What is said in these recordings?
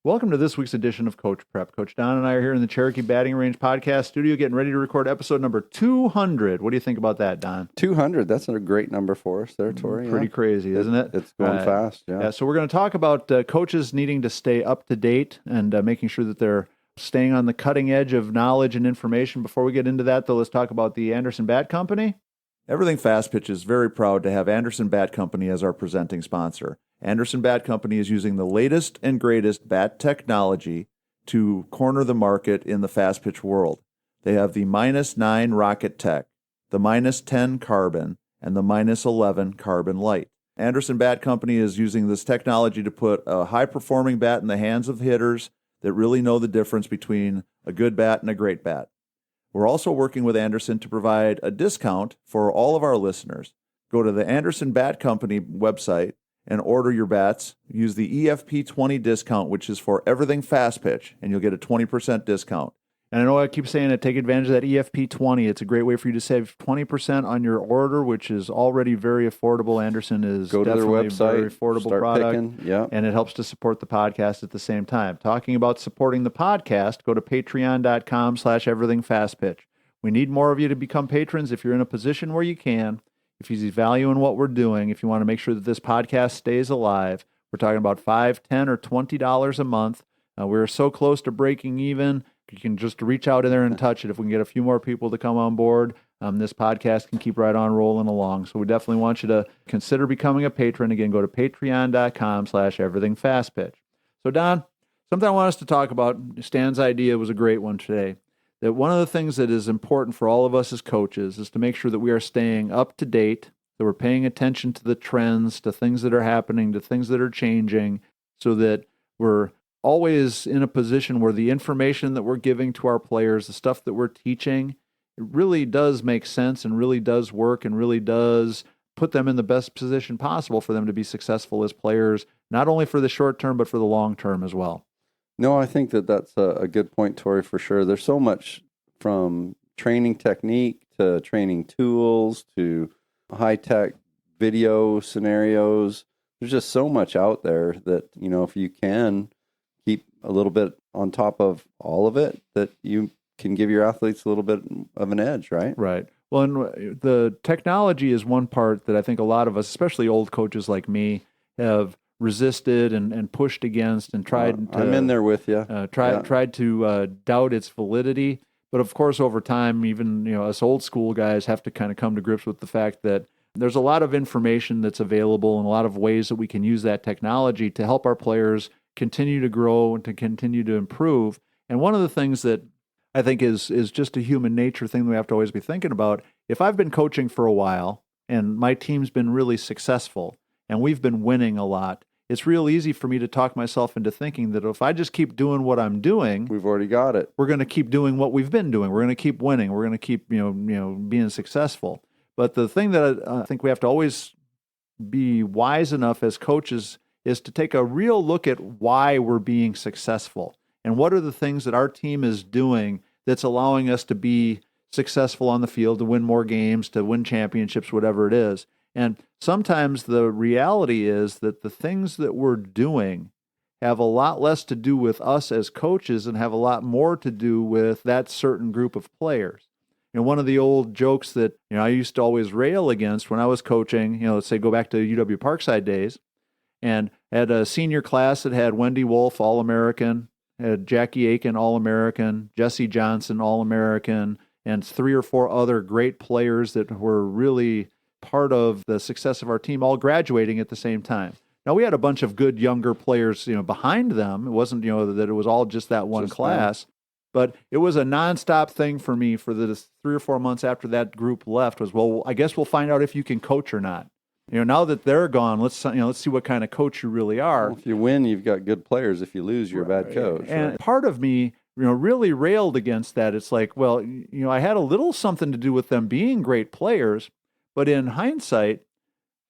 Welcome to this week's edition of Coach Prep. Coach Don and I are here in the Cherokee Batting Range podcast studio getting ready to record episode number 200. What do you think about that, Don? 200, that's a great number for us there, Tori. Pretty crazy, isn't it? It's going fast, yeah. So we're going to talk about coaches needing to stay up to date and making sure that they're staying on the cutting edge of knowledge and information. Before we get into that, though, let's talk about the Anderson Bat Company. Everything Fast Pitch is very proud to have Anderson Bat Company as our presenting sponsor. Anderson Bat Company is using the latest and greatest bat technology to corner the market in the fast pitch world. They have the -9 Rocket Tech, the -10 Carbon, and the -11 Carbon Light. Anderson Bat Company is using this technology to put a high-performing bat in the hands of hitters that really know the difference between a good bat and a great bat. We're also working with Anderson to provide a discount for all of our listeners. Go to the Anderson Bat Company website and order your bats. Use the EFP20 discount, which is for everything fast pitch, and you'll get a 20% discount. And I know I keep saying it, take advantage of that EFP20. It's a great way for you to save 20% on your order, which is already very affordable. Anderson is definitely a very affordable product, and it helps to support the podcast at the same time. Talking about supporting the podcast, go to patreon.com/everythingfastpitch. We need more of you to become patrons if you're in a position where you can. If you see value in what we're doing, if you want to make sure that this podcast stays alive, we're talking about $5, $10, or $20 a month. We're so close to breaking even. You can just reach out in there and touch it. If we can get a few more people to come on board, this podcast can keep right on rolling along. So we definitely want you to consider becoming a patron. Again, go to patreon.com/everythingfastpitch. So Don, something I want us to talk about, Stan's idea was a great one today. That one of the things that is important for all of us as coaches is to make sure that we are staying up to date, that we're paying attention to the trends, to things that are happening, to things that are changing, so that we're always in a position where the information that we're giving to our players, the stuff that we're teaching, it really does make sense and really does work and really does put them in the best position possible for them to be successful as players, not only for the short term, but for the long term as well. No, I think that that's a good point, Tori, for sure. There's so much from training technique to training tools to high-tech video scenarios. There's just so much out there that, if you can keep a little bit on top of all of it, that you can give your athletes a little bit of an edge, right? Right. Well, and the technology is one part that I think a lot of us, especially old coaches like me, have resisted and pushed against and tried to... I'm in there with you. Tried to doubt its validity. But of course, over time, even us old school guys have to kind of come to grips with the fact that there's a lot of information that's available and a lot of ways that we can use that technology to help our players continue to grow and to continue to improve. And one of the things that I think is just a human nature thing that we have to always be thinking about, if I've been coaching for a while and my team's been really successful and we've been winning a lot, it's real easy for me to talk myself into thinking that if I just keep doing what I'm doing, we've already got it. We're going to keep doing what we've been doing. We're going to keep winning. We're going to keep being successful. But the thing that I think we have to always be wise enough as coaches is to take a real look at why we're being successful and what are the things that our team is doing that's allowing us to be successful on the field, to win more games, to win championships, whatever it is. And sometimes the reality is that the things that we're doing have a lot less to do with us as coaches and have a lot more to do with that certain group of players. One of the old jokes that I used to always rail against when I was coaching, let's say go back to UW Parkside days, and had a senior class that had Wendy Wolf, All-American, had Jackie Aiken, All-American, Jesse Johnson, All-American, and 3 or 4 other great players that were really part of the success of our team, all graduating at the same time. Now, we had a bunch of good younger players, behind them. It wasn't, that it was all just that one class, but it was a nonstop thing for me for the 3 or 4 months after that group left was, well, I guess we'll find out if you can coach or not. Now that they're gone, let's see what kind of coach you really are. Well, if you win, you've got good players. If you lose, you're a bad coach. And part of me, really railed against that. It's like, well, I had a little something to do with them being great players, but in hindsight,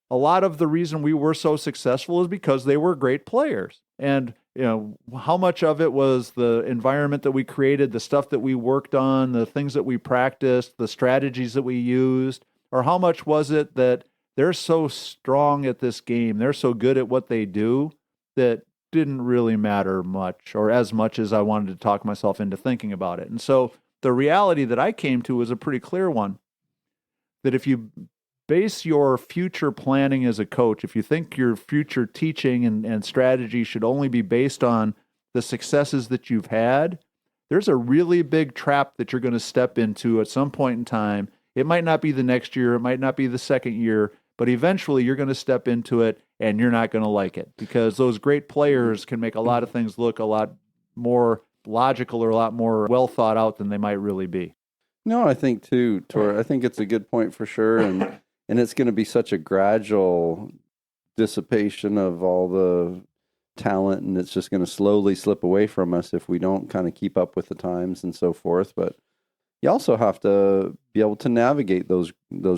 a lot of the reason we were so successful is because they were great players. And, how much of it was the environment that we created, the stuff that we worked on, the things that we practiced, the strategies that we used, or how much was it that they're so strong at this game, they're so good at what they do, that didn't really matter much, or as much as I wanted to talk myself into thinking about it. And so the reality that I came to was a pretty clear one, that if you base your future planning as a coach, if you think your future teaching and strategy should only be based on the successes that you've had, there's a really big trap that you're going to step into at some point in time. It might not be the next year, it might not be the second year, but eventually you're going to step into it and you're not going to like it, because those great players can make a lot of things look a lot more logical or a lot more well thought out than they might really be. No, I think too, Tor. I think it's a good point for sure, and it's going to be such a gradual dissipation of all the talent, and it's just going to slowly slip away from us if we don't kind of keep up with the times and so forth. But you also have to be able to navigate those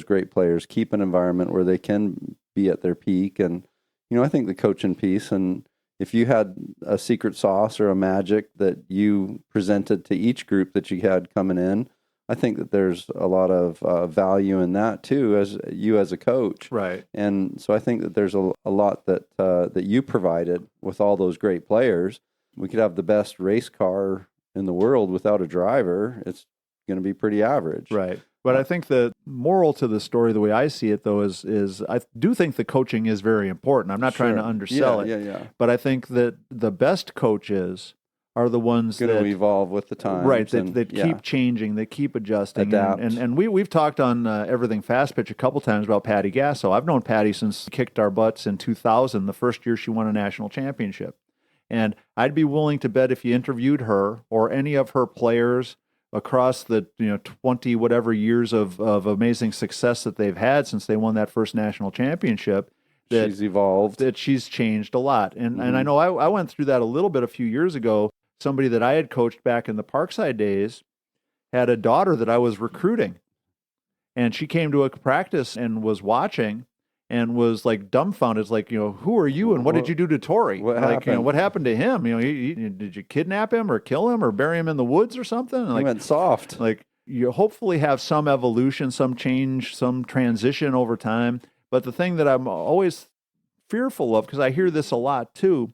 great players, keep an environment where they can be at their peak. And I think the coaching piece, and if you had a secret sauce or a magic that you presented to each group that you had coming in, I think that there's a lot of value in that too, as a coach. Right. And so I think that there's a lot that you provided with all those great players. We could have the best race car in the world without a driver. It's going to be pretty average. Right. But I think the moral to the story, the way I see it, though, is I do think the coaching is very important. I'm not trying to undersell it. Yeah. But I think that the best coaches are the ones going to evolve with the times. Right, that keep changing, they keep adjusting. Adapt. And we've talked on Everything Fast Pitch a couple times about Patty Gasso. I've known Patty since she kicked our butts in 2000, the first year she won a national championship. And I'd be willing to bet if you interviewed her or any of her players across the 20 whatever years of amazing success that they've had since they won that first national championship, that she's evolved, that she's changed a lot. And I know I went through that a little bit a few years ago. Somebody that I had coached back in the Parkside days had a daughter that I was recruiting, and she came to a practice and was watching and was like dumbfounded. It's like, who are you and what did you do to Tori? What like, happened? What happened to him? Did you kidnap him or kill him or bury him in the woods or something? And he went soft. Like, you hopefully have some evolution, some change, some transition over time. But the thing that I'm always fearful of, because I hear this a lot too,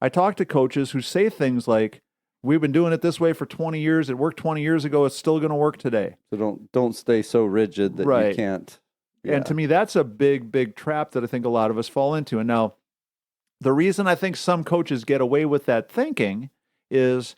I talk to coaches who say things like, we've been doing it this way for 20 years. It worked 20 years ago. It's still going to work today. So don't stay so rigid that you can't. Yeah. And to me, that's a big, big trap that I think a lot of us fall into. And now, the reason I think some coaches get away with that thinking is,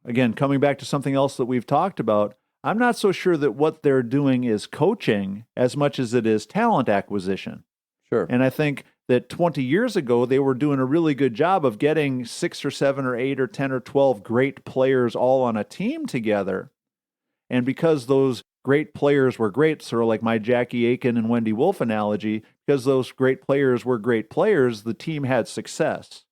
again, coming back to something else that we've talked about, I'm not so sure that what they're doing is coaching as much as it is talent acquisition. Sure. And I think that 20 years ago, they were doing a really good job of getting 6 or 7 or 8 or 10 or 12 great players all on a team together. And because those great players were great, sort of like my Jackie Aiken and Wendy Wolf analogy, because those great players were great players, the team had success.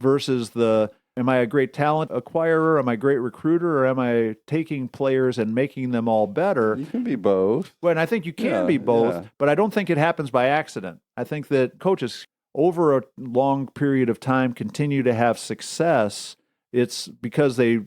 Versus am I a great talent acquirer? Am I a great recruiter? Or am I taking players and making them all better? You can be both. Well, and I think you can be both, but I don't think it happens by accident. I think that coaches, over a long period of time, continue to have success. It's because they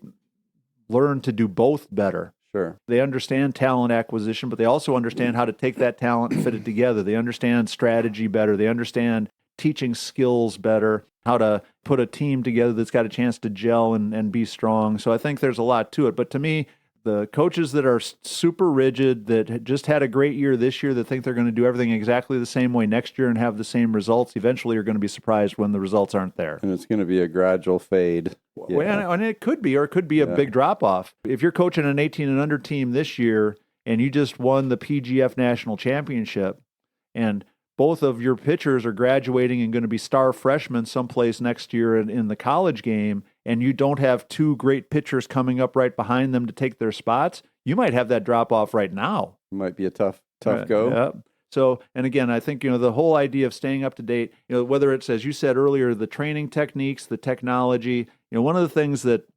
learn to do both better. Sure. They understand talent acquisition, but they also understand how to take that talent and fit it together. They understand strategy better. They understand teaching skills better, how to put a team together that's got a chance to gel and be strong. So I think there's a lot to it. But to me, the coaches that are super rigid, that just had a great year this year, that think they're going to do everything exactly the same way next year and have the same results, eventually are going to be surprised when the results aren't there. And it's going to be a gradual fade. Yeah. And it could be, or it could be a big drop-off. If you're coaching an 18 and under team this year and you just won the PGF National Championship and both of your pitchers are graduating and going to be star freshmen someplace next year in the college game, and you don't have 2 great pitchers coming up right behind them to take their spots, you might have that drop-off right now. It might be a tough go. Yeah. So, and again, I think, the whole idea of staying up to date, whether it's, as you said earlier, the training techniques, the technology, one of the things that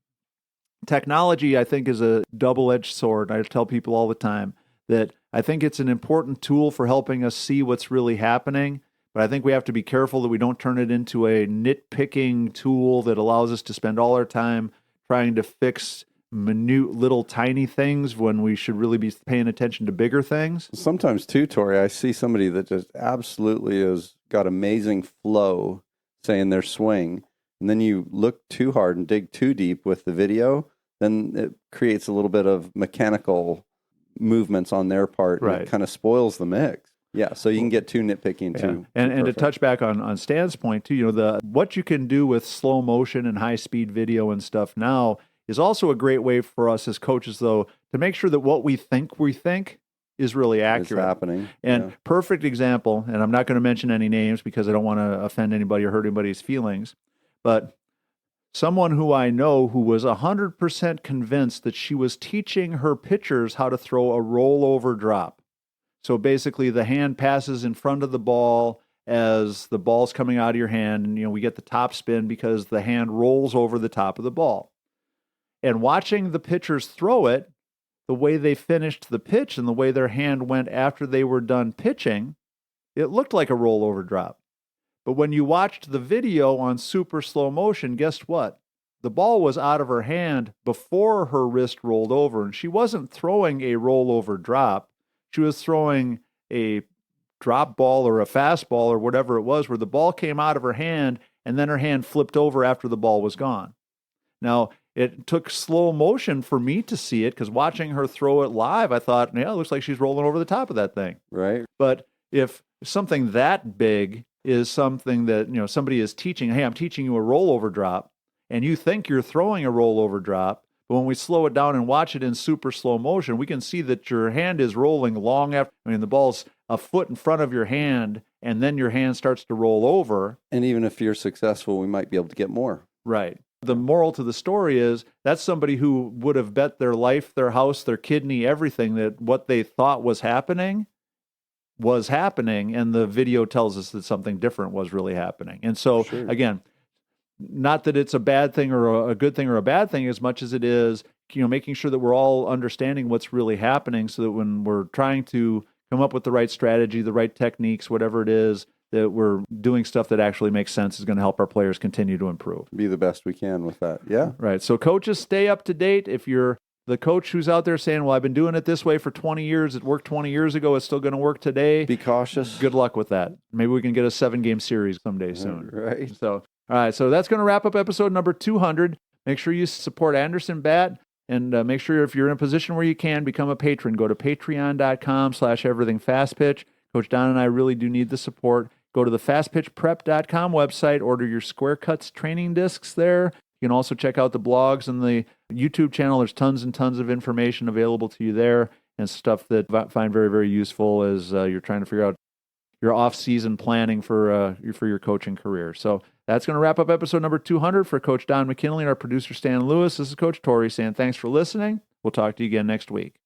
technology, I think, is a double-edged sword. I tell people all the time that I think it's an important tool for helping us see what's really happening, but I think we have to be careful that we don't turn it into a nitpicking tool that allows us to spend all our time trying to fix minute little tiny things when we should really be paying attention to bigger things. Sometimes too, Tori, I see somebody that just absolutely has got amazing flow, say, in their swing, and then you look too hard and dig too deep with the video, then it creates a little bit of mechanical movements on their part, and Right. it kind of spoils the mix. Yeah, so you can get too nitpicking Yeah. too. And to Perfect. touch back on Stan's point too, what you can do with slow motion and high speed video and stuff now is also a great way for us as coaches, though, to make sure that what we think is really It's accurate. happening. And yeah. perfect example, and I'm not going to mention any names because I don't want to offend anybody or hurt anybody's feelings, but someone who I know who was 100% convinced that she was teaching her pitchers how to throw a rollover drop. So basically, the hand passes in front of the ball as the ball's coming out of your hand, and we get the top spin because the hand rolls over the top of the ball. And watching the pitchers throw it, the way they finished the pitch and the way their hand went after they were done pitching, it looked like a rollover drop. But when you watched the video on super slow motion, guess what? The ball was out of her hand before her wrist rolled over, and she wasn't throwing a rollover drop. She was throwing a drop ball or a fastball or whatever it was, where the ball came out of her hand and then her hand flipped over after the ball was gone. Now, it took slow motion for me to see it because watching her throw it live, I thought, yeah, it looks like she's rolling over the top of that thing. Right. But if something that big is something that somebody is teaching, hey, I'm teaching you a rollover drop, and you think you're throwing a rollover drop, but when we slow it down and watch it in super slow motion, we can see that your hand is rolling long after. The ball's a foot in front of your hand, and then your hand starts to roll over. And even if you're successful, we might be able to get more. Right. The moral to the story is that's somebody who would have bet their life, their house, their kidney, everything that what they thought was happening, and the video tells us that something different was really happening. And so, Sure. Again, not that it's a bad thing or a good thing or a bad thing as much as it is, making sure that we're all understanding what's really happening so that when we're trying to come up with the right strategy, the right techniques, whatever it is, that we're doing stuff that actually makes sense is going to help our players continue to improve. Be the best we can with that. Yeah. Right. So coaches, stay up to date. If you're the coach who's out there saying, well, I've been doing it this way for 20 years, it worked 20 years ago, it's still going to work today. Be cautious. Good luck with that. Maybe we can get a 7-game series someday soon. Right. So, all right. So that's going to wrap up episode number 200. Make sure you support Anderson Bat, and make sure if you're in a position where you can, become a patron. Go to patreon.com/everythingfastpitch. Coach Don and I really do need the support. Go to the fastpitchprep.com website, order your Square Cuts training discs there. You can also check out the blogs and the YouTube channel. There's tons and tons of information available to you there and stuff that I find very, very useful as you're trying to figure out your off-season planning for your coaching career. So that's going to wrap up episode number 200 for Coach Don McKinley and our producer Stan Lewis. This is Coach Torrey saying thanks for listening. We'll talk to you again next week.